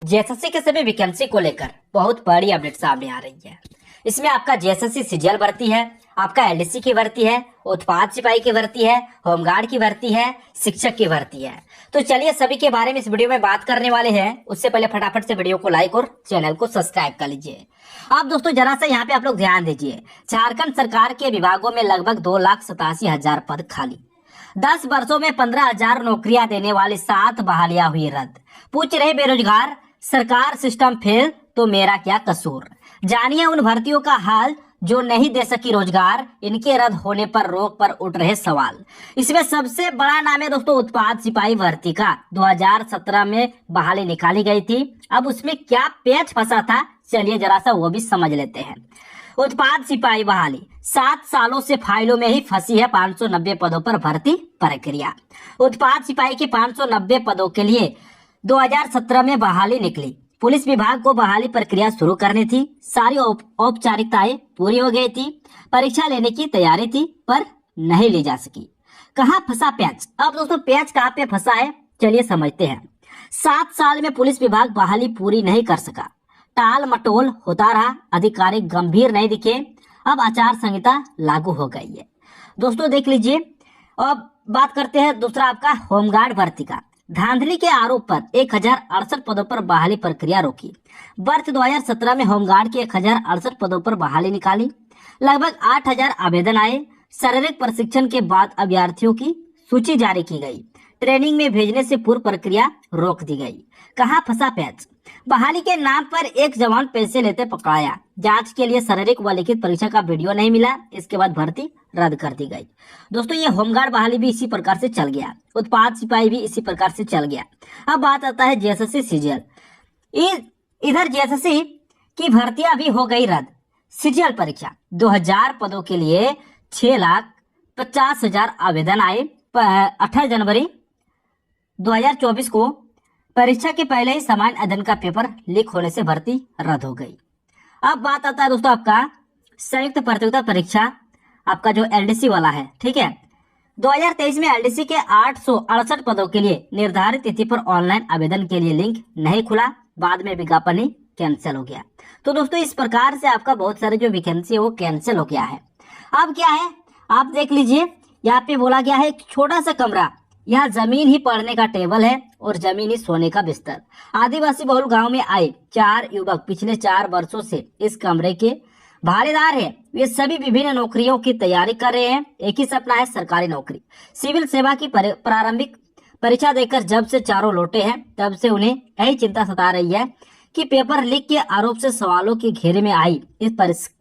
JSSC के सभी vacancy को लेकर बहुत बड़ी अपडेट सामने आ रही है। इसमें आपका जेएसएससी सीजीएल भर्ती है, आपका एलडीसी की भर्ती है, उत्पाद सिपाही की भर्ती है, होमगार्ड की भर्ती है, शिक्षक की भर्ती है। तो चलिए सभी के बारे में इस वीडियो में बात करने वाले हैं। उससे पहले फटाफट से वीडियो को लाइक और चैनल को सब्सक्राइब कर लीजिए। आप दोस्तों जरा सा यहाँ पे आप लोग ध्यान दीजिए। झारखंड सरकार के विभागों में लगभग 2,87,000 पद खाली। 10 वर्षों में 15,000 नौकरियां देने वाली 7 बहालियां हुई रद्द। पूछ रहे बेरोजगार, सरकार सिस्टम फेल तो मेरा क्या कसूर। जानिए उन भर्तियों का हाल जो नहीं दे सकी रोजगार, इनके रद्द होने पर रोक पर उठ रहे सवाल। इसमें सबसे बड़ा नाम है दोस्तों उत्पाद सिपाही भर्ती का। 2017 में बहाली निकाली गई थी। अब उसमें क्या पेच फंसा था, चलिए जरा सा वो भी समझ लेते हैं। उत्पाद सिपाही बहाली 7 सालों से फाइलों में ही फंसी है 590 पदों पर भर्ती प्रक्रिया। उत्पाद सिपाही के 590 पदों के लिए 2017 में बहाली निकली। पुलिस विभाग को बहाली प्रक्रिया शुरू करनी थी। सारी औपचारिकताएं पूरी हो गई थी। परीक्षा लेने की तैयारी थी पर नहीं ली जा सकी। कहाँ फंसा पेच? अब दोस्तों पेच कहाँ पे फंसा है, चलिए समझते हैं। 7 साल में पुलिस विभाग बहाली पूरी नहीं कर सका। टाल मटोल होता रहा, अधिकारी गंभीर नहीं दिखे। अब आचार संहिता लागू हो गई है। दोस्तों देख लीजिए। अब बात करते हैं दूसरा आपका होमगार्ड भर्ती का। धांधली के आरोप पर 1068 पदों पर बहाली प्रक्रिया रोकी। वर्ष 2017 में होमगार्ड के 1068 पदों पर बहाली निकाली। लगभग 8,000 आवेदन आए। शारीरिक प्रशिक्षण के बाद अभ्यर्थियों की सूची जारी की गई। ट्रेनिंग में भेजने से पूर्व प्रक्रिया रोक दी गई। कहाँ फंसा पेच? बहाली के नाम पर एक जवान पैसे लेते पकड़ाया। जांच के लिए शारीरिक व लिखित परीक्षा का वीडियो नहीं मिला। इसके बाद भर्ती रद्द कर दी गई। दोस्तों ये होमगार्ड बहाली भी इसी प्रकार से चल गया। उत्पाद सिपाही भी इसी प्रकार से चल गया। अब बात आता है जेएसएससी सीजीएल। इधर जेएसएससी की भर्तियां भी हो गई रद्द। सीजीएल परीक्षा 2000 पदों के लिए 6,50,000 आवेदन आए। 18 जनवरी 2024 को परीक्षा के पहले ही सामान्य अध्ययन का पेपर लीक होने से भर्ती रद्द हो गई। अब बात आता है दोस्तों आपका संयुक्त प्रतियोगिता परीक्षा, आपका जो एलडीसी वाला है, ठीक है। 2023 में एलडीसी के 868 पदों के लिए निर्धारित तिथि पर ऑनलाइन आवेदन के लिए लिंक नहीं खुला। बाद में विज्ञापन ही कैंसिल हो गया। तो दोस्तों इस प्रकार से आपका बहुत सारे जो वैकेंसी है वो कैंसिल हो गया है। अब क्या है आप देख लीजिए। यहाँ पे बोला गया है एक छोटा सा कमरा, यहाँ जमीन ही पढ़ने का टेबल है और जमीन ही सोने का बिस्तर। आदिवासी बहुल गांव में आए 4 युवक पिछले 4 वर्षों से इस कमरे के भागीदार हैं। वे सभी विभिन्न नौकरियों की तैयारी कर रहे हैं। एक ही सपना है सरकारी नौकरी। सिविल सेवा की प्रारंभिक परीक्षा देकर जब से चारों लौटे हैं तब से उन्हें यही चिंता सता रही है कि पेपर लीक के आरोप से सवालों के घेरे में आई इस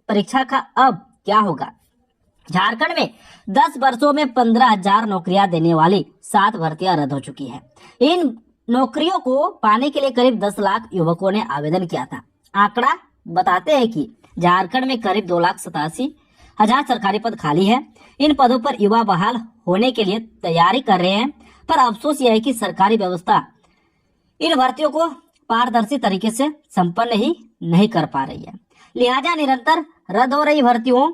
परीक्षा का अब क्या होगा। झारखंड में 10 वर्षों में 15,000 नौकरियां देने वाली 7 भर्तियां रद्द हो चुकी हैं। इन नौकरियों को पाने के लिए करीब 10 लाख युवकों ने आवेदन किया था। आंकड़ा बताते हैं कि झारखंड में करीब 2,87,000 सरकारी पद खाली है। इन पदों पर युवा बहाल होने के लिए तैयारी कर रहे हैं, पर अफसोस यह है कि सरकारी व्यवस्था इन भर्तियों को पारदर्शी तरीके से संपन्न ही नहीं कर पा रही है। लिहाजा निरंतर रद्द हो रही भर्तियों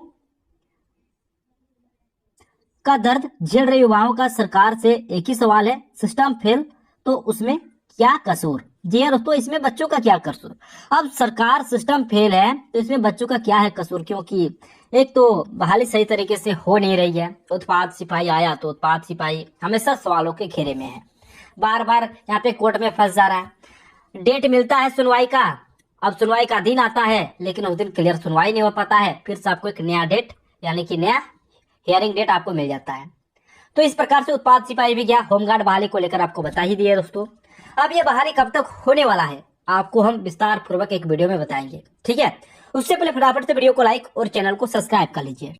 का दर्द झेल रहे युवाओं का सरकार से एक ही सवाल है, सिस्टम फेल तो उसमें क्या कसूर। जी हाँ दोस्तों, इसमें बच्चों का क्या कसूर। अब सरकार सिस्टम फेल है तो इसमें बच्चों का क्या है कसूर, क्योंकि एक तो बहाली सही तरीके से हो नहीं रही है। उत्पाद सिपाही आया तो उत्पाद सिपाही हमेशा सवालों के घेरे में है। बार बार यहाँ पे कोर्ट में फंस जा रहा है। डेट मिलता है सुनवाई का, अब सुनवाई का दिन आता है लेकिन उस दिन क्लियर सुनवाई नहीं हो पाता है। फिर से आपको एक नया डेट यानी कि नया हियरिंग डेट आपको मिल जाता है। तो इस प्रकार से उत्पाद सिपाही भी गया। होमगार्ड बहाली को लेकर आपको बता ही दिया दोस्तों। अब ये बहाली कब तक होने वाला है आपको हम विस्तार पूर्वक एक वीडियो में बताएंगे, ठीक है। उससे पहले फटाफट से वीडियो को लाइक और चैनल को सब्सक्राइब कर लीजिए।